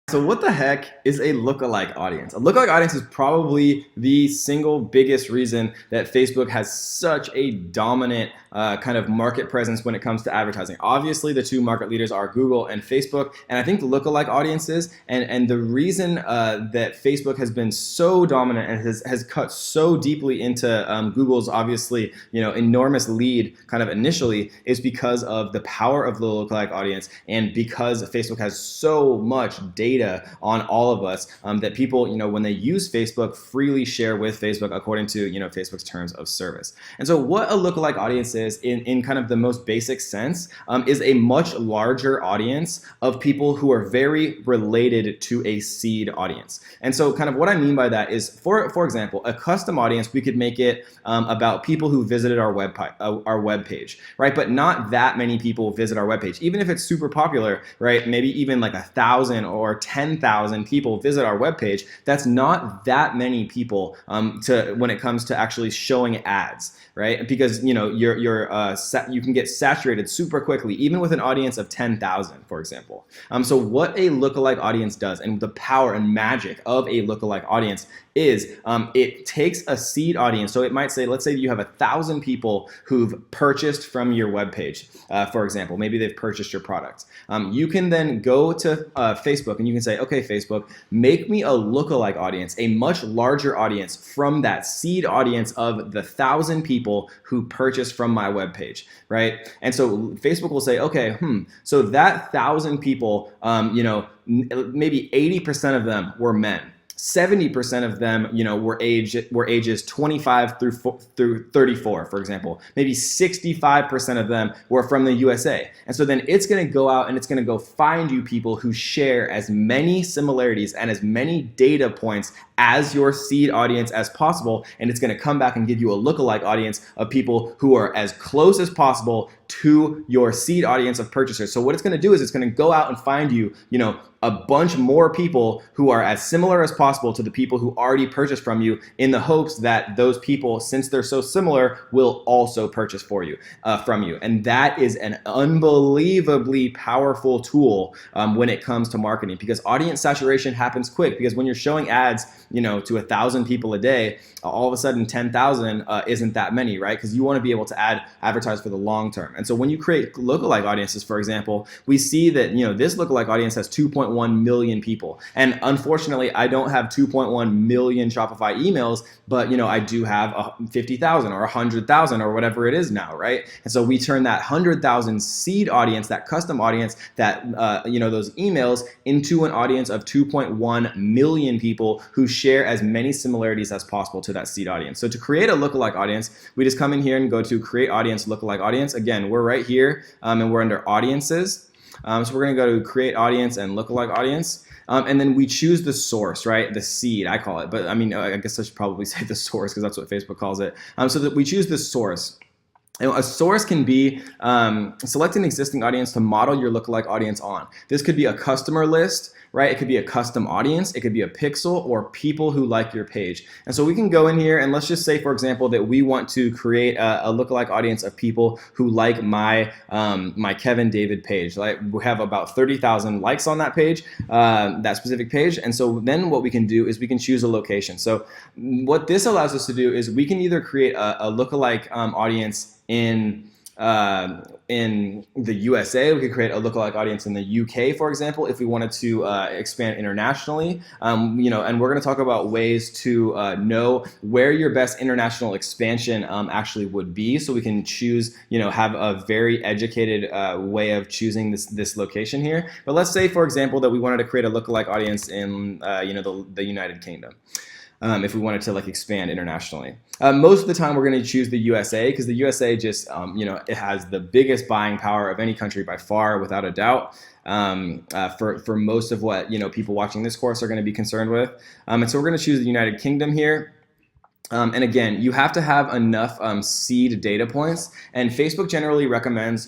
So what the heck is a lookalike audience? A lookalike audience is probably the single biggest reason that Facebook has such a dominant kind of market presence when it comes to advertising. Obviously, the two market leaders are Google and Facebook, and I think the lookalike audiences and the reason that Facebook has been so dominant and has cut so deeply into Google's obviously enormous lead kind of initially is because of the power of the lookalike audience and because Facebook has so much data on all of us that people, when they use Facebook, freely share with Facebook according to, Facebook's terms of service. And so what a lookalike audience is in kind of the most basic sense is a much larger audience of people who are very related to a seed audience. And so kind of what I mean by that is, for example, a custom audience, we could make it about people who visited our web page, right? But not that many people visit our web page. Even if it's super popular, right? Maybe even like 1,000 or 10,000 people visit our webpage. That's not that many people when it comes to actually showing ads, right? Because you can get saturated super quickly, even with an audience of 10,000, for example. So what a lookalike audience does, and the power and magic of a lookalike audience is it takes a seed audience. So it might say, let's say you have 1,000 people who've purchased from your webpage, for example. Maybe they've purchased your products. You can then go to Facebook and you can say, okay, Facebook, make me a lookalike audience, a much larger audience from that seed audience of the 1,000 people who purchased from my webpage, right? And so Facebook will say, okay, so that 1,000 people, maybe 80% of them were men. 70% of them, were ages 25 through 34, for example. Maybe 65% of them were from the USA. And so then it's going to go out and it's going to go find you people who share as many similarities and as many data points as your seed audience as possible, and it's going to come back and give you a lookalike audience of people who are as close as possible to your seed audience of purchasers. So what it's going to do is it's going to go out and find you, a bunch more people who are as similar as possible to the people who already purchased from you, in the hopes that those people, since they're so similar, will also purchase from you. And that is an unbelievably powerful tool when it comes to marketing, because audience saturation happens quick. Because when you're showing ads, to 1,000 people a day, all of a sudden 10,000 isn't that many, right? Because you want to be able to advertise for the long term. And so when you create lookalike audiences, for example, we see that this lookalike audience has 2.1 million people. And unfortunately, I don't have 2.1 million Shopify emails, but I do have 50,000 or 100,000 or whatever it is now, right? And so we turn that 100,000 seed audience, that custom audience, that those emails, into an audience of 2.1 million people who share as many similarities as possible to that seed audience. So to create a lookalike audience, we just come in here and go to create audience, lookalike audience. Again, we're right here and we're under audiences. So we're going to go to create audience and lookalike audience. And then we choose the source, right? The seed, I call it. But I mean, I guess I should probably say the source because that's what Facebook calls it. So that we choose the source. A source can be select an existing audience to model your lookalike audience on. This could be a customer list, right? It could be a custom audience. It could be a pixel or people who like your page. And so we can go in here and let's just say, for example, that we want to create a lookalike audience of people who like my Kevin David page. Like we have about 30,000 likes on that page, that specific page. And so then what we can do is we can choose a location. So what this allows us to do is we can either create a lookalike audience in the USA. We could create a lookalike audience in the UK, for example, if we wanted to expand internationally. And we're going to talk about ways to know where your best international expansion actually would be, so we can choose, have a very educated way of choosing this location here. But let's say, for example, that we wanted to create a lookalike audience in the United Kingdom. If we wanted to expand internationally. Most of the time we're going to choose the USA because the USA just, it has the biggest buying power of any country by far, without a doubt, for most of what, people watching this course are going to be concerned with. And so we're going to choose the United Kingdom here. And again, you have to have enough seed data points, and Facebook generally recommends,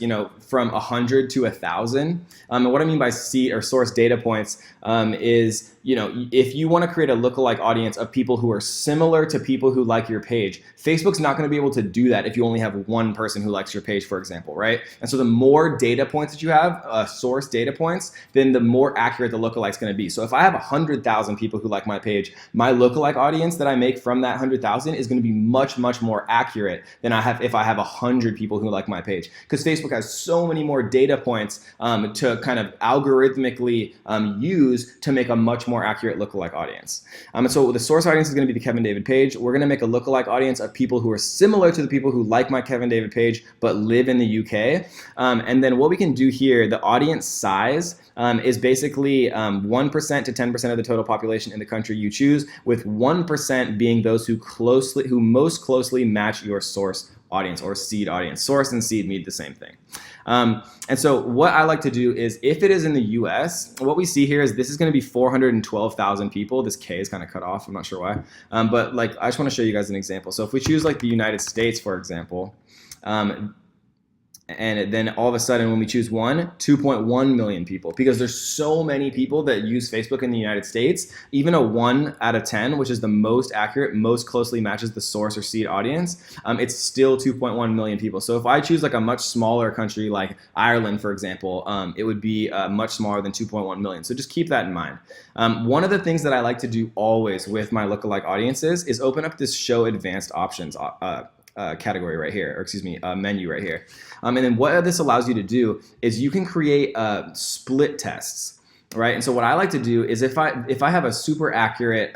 from 100 to 1,000. And what I mean by seed or source data points is, if you want to create a lookalike audience of people who are similar to people who like your page, Facebook's not going to be able to do that if you only have one person who likes your page, for example, right? And so the more data points that you have, source data points, then the more accurate the lookalike's going to be. So if I have 100,000 people who like my page, my lookalike audience that I make from that 100,000 is going to be much, much more accurate than I have if I have 100 people who like my page, because Facebook has so many more data points to kind of algorithmically use to make a much more accurate lookalike audience. And so the source audience is going to be the Kevin David page. We're going to make a lookalike audience of people who are similar to the people who like my Kevin David page but live in the UK. And then what we can do here, the audience size is basically 1% to 10% of the total population in the country you choose, with 1% being those who most closely match your source audience or seed audience. Source and seed mean the same thing. And so what I like to do is, if it is in the US, what we see here is this is going to be 412,000 people. This K is kind of cut off. I'm not sure why. But like, I just want to show you guys an example. So if we choose like the United States, for example, and then all of a sudden when we choose 2.1 million people, because there's so many people that use Facebook in the United States, even a 1 out of 10, which is the most accurate, most closely matches the source or seed audience, it's still 2.1 million people. So if I choose like a much smaller country like Ireland, for example, it would be much smaller than 2.1 million. So just keep that in mind. One of the things that I like to do always with my lookalike audiences is open up this show advanced options category right here, or excuse me, menu right here. And then what this allows you to do is you can create split tests, right? And so what I like to do is if I have a super accurate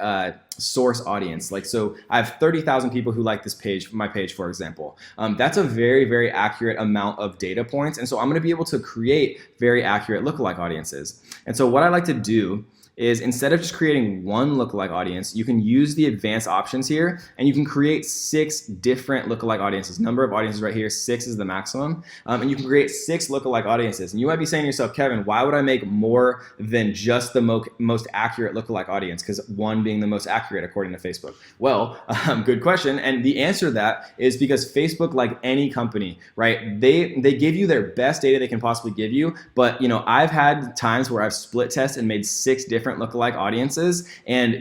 source audience, like, so I have 30,000 people who like this page, my page, for example, that's a very, very accurate amount of data points. And so I'm going to be able to create very accurate lookalike audiences. And so what I like to do is, instead of just creating one lookalike audience, you can use the advanced options here and you can create 6 different lookalike audiences. Number of audiences right here, 6 is the maximum. And you can create 6 lookalike audiences. And you might be saying to yourself, Kevin, why would I make more than just the most accurate lookalike audience? Because 1 being the most accurate according to Facebook. Well, good question. And the answer to that is because Facebook, like any company, right, they give you their best data they can possibly give you. But I've had times where I've split tested and made 6 different lookalike audiences, and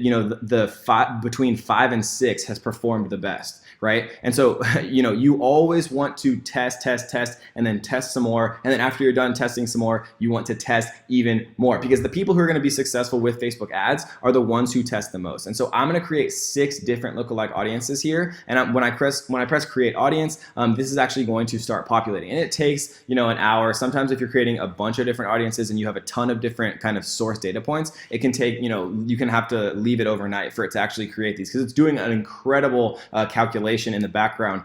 between 5 and 6 has performed the best, right? And so you always want to test, and then test some more, and then after you're done testing some more, you want to test even more, because the people who are going to be successful with Facebook ads are the ones who test the most. And so I'm going to create 6 different lookalike audiences here, and when I press create audience, this is actually going to start populating, and it takes an hour. Sometimes if you're creating a bunch of different audiences and you have a ton of different kind of source data points, it can take, you can have to leave it overnight for it to actually create these, because it's doing an incredible calculation in the background,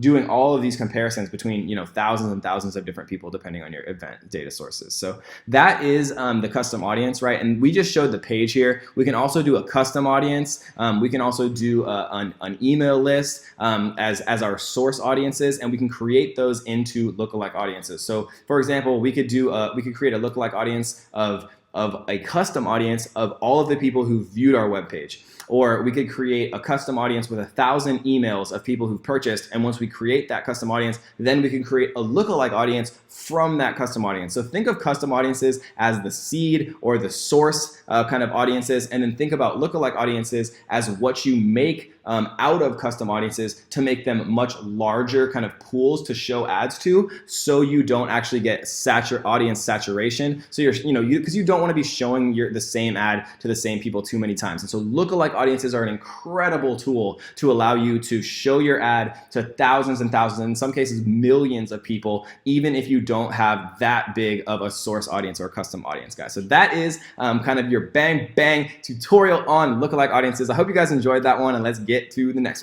doing all of these comparisons between, thousands and thousands of different people depending on your event data sources. So that is the custom audience, right? And we just showed the page here. We can also do a custom audience. We can also do an email list as our source audiences, and we can create those into lookalike audiences. So for example, we could create a lookalike audience of a custom audience of all of the people who viewed our webpage. Or we could create a custom audience with 1,000 emails of people who've purchased, and once we create that custom audience, then we can create a lookalike audience from that custom audience. So think of custom audiences as the seed or the source kind of audiences, and then think about lookalike audiences as what you make out of custom audiences to make them much larger kind of pools to show ads to, so you don't actually get audience saturation. So because you don't want to be showing the same ad to the same people too many times. And so lookalike audiences are an incredible tool to allow you to show your ad to thousands and thousands, in some cases millions of people, even if you don't have that big of a source audience or custom audience, guys. So that is kind of your bang tutorial on lookalike audiences. I hope you guys enjoyed that one, and let's get to the next one.